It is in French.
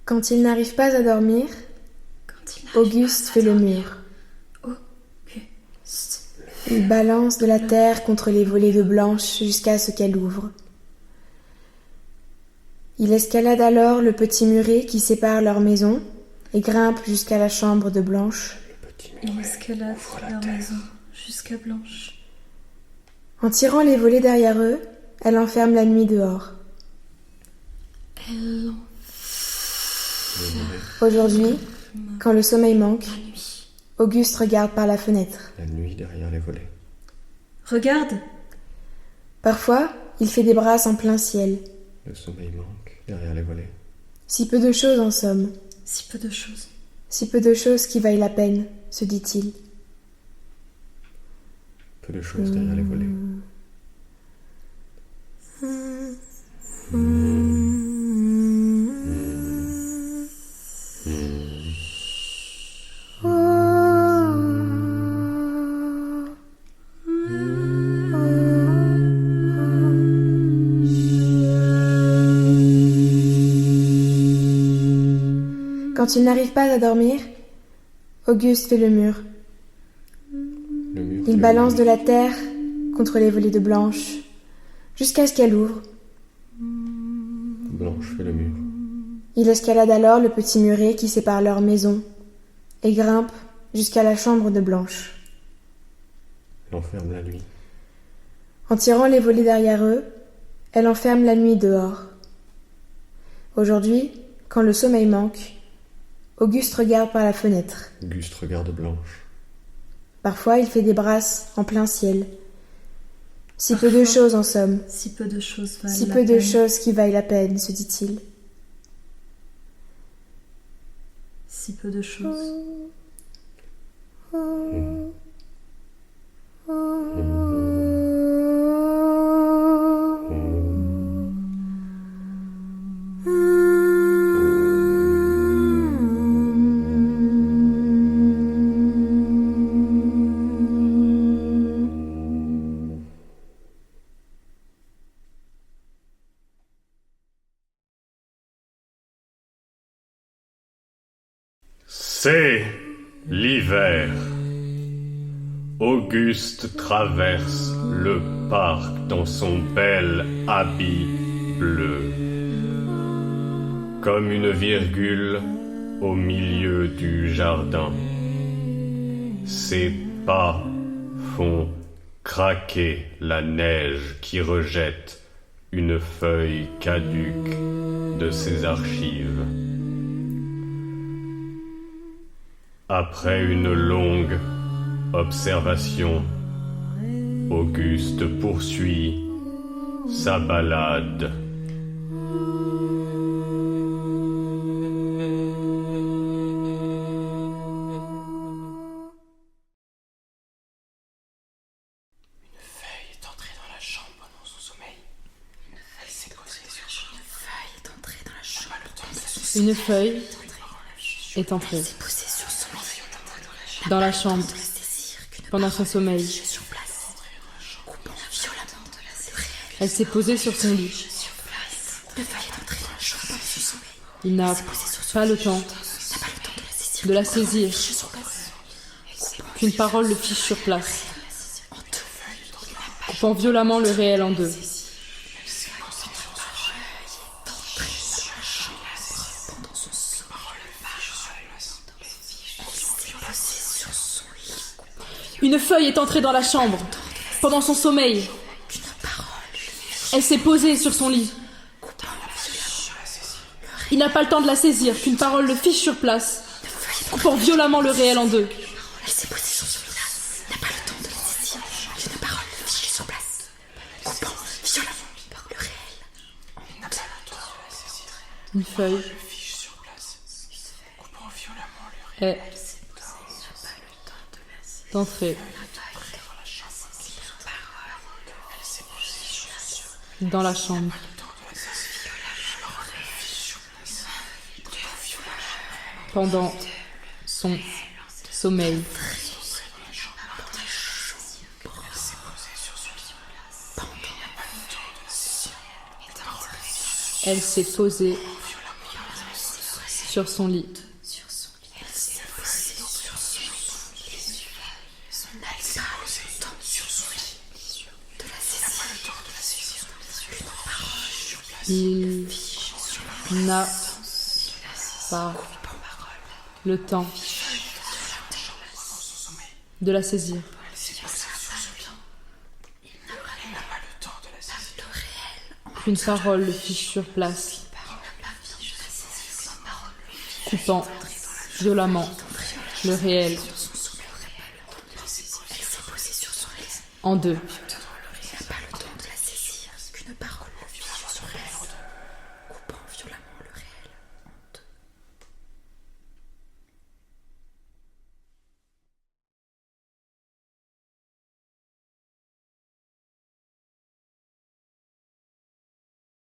Quand il n'arrive pas à dormir, Auguste fait le mur. Il balance de la terre contre les volets de Blanche jusqu'à ce qu'elle ouvre. Il escalade alors le petit muret qui sépare leur maison et grimpe jusqu'à la chambre de Blanche. Il escalade leur maison jusqu'à Blanche. En tirant les volets derrière eux, elle enferme la nuit dehors. Aujourd'hui, quand le sommeil manque, Auguste regarde par la fenêtre. La nuit derrière les volets. Regarde! Parfois, il fait des brasses en plein ciel. Le sommeil manque derrière les volets. Si peu de choses en somme. Si peu de choses. Si peu de choses qui vaillent la peine, se dit-il. Peu de choses derrière les volets. Quand il n'arrive pas à dormir, Auguste fait le mur. Il balance de la terre contre les volets de Blanche jusqu'à ce qu'elle ouvre. Blanche fait le mur. Il escalade alors le petit muret qui sépare leur maison et grimpe jusqu'à la chambre de Blanche. Elle enferme la nuit. En tirant les volets derrière eux, elle enferme la nuit dehors. Aujourd'hui, quand le sommeil manque, Auguste regarde par la fenêtre. Auguste regarde Blanche. Parfois, il fait des brasses en plein ciel. Si peu de choses en somme. Si peu de choses valent Si la peu de peine. choses qui vaillent la peine, se dit-il. Si peu de choses. C'est l'hiver. Auguste traverse le parc dans son bel habit bleu. Comme une virgule au milieu du jardin. Ses pas font craquer la neige qui rejette une feuille caduque de ses archives. Après une longue observation, Auguste poursuit sa balade. Une feuille est entrée dans la chambre pendant son sommeil. Elle s'est posée sur son lit. Il n'a pas le temps de la saisir, qu'une parole le fiche sur place, coupant violemment le réel en deux. Une feuille est entrée dans la chambre pendant son sommeil. Elle s'est posée sur son lit. Il n'a pas le temps de la saisir, qu'une parole le fiche sur place, coupant violemment le réel en deux. Une feuille est entrée dans la chambre pendant son sommeil. Elle s'est posée sur son lit. Il n'a pas le temps de la saisir. Une parole le fiche sur place, coupant violemment le réel en deux.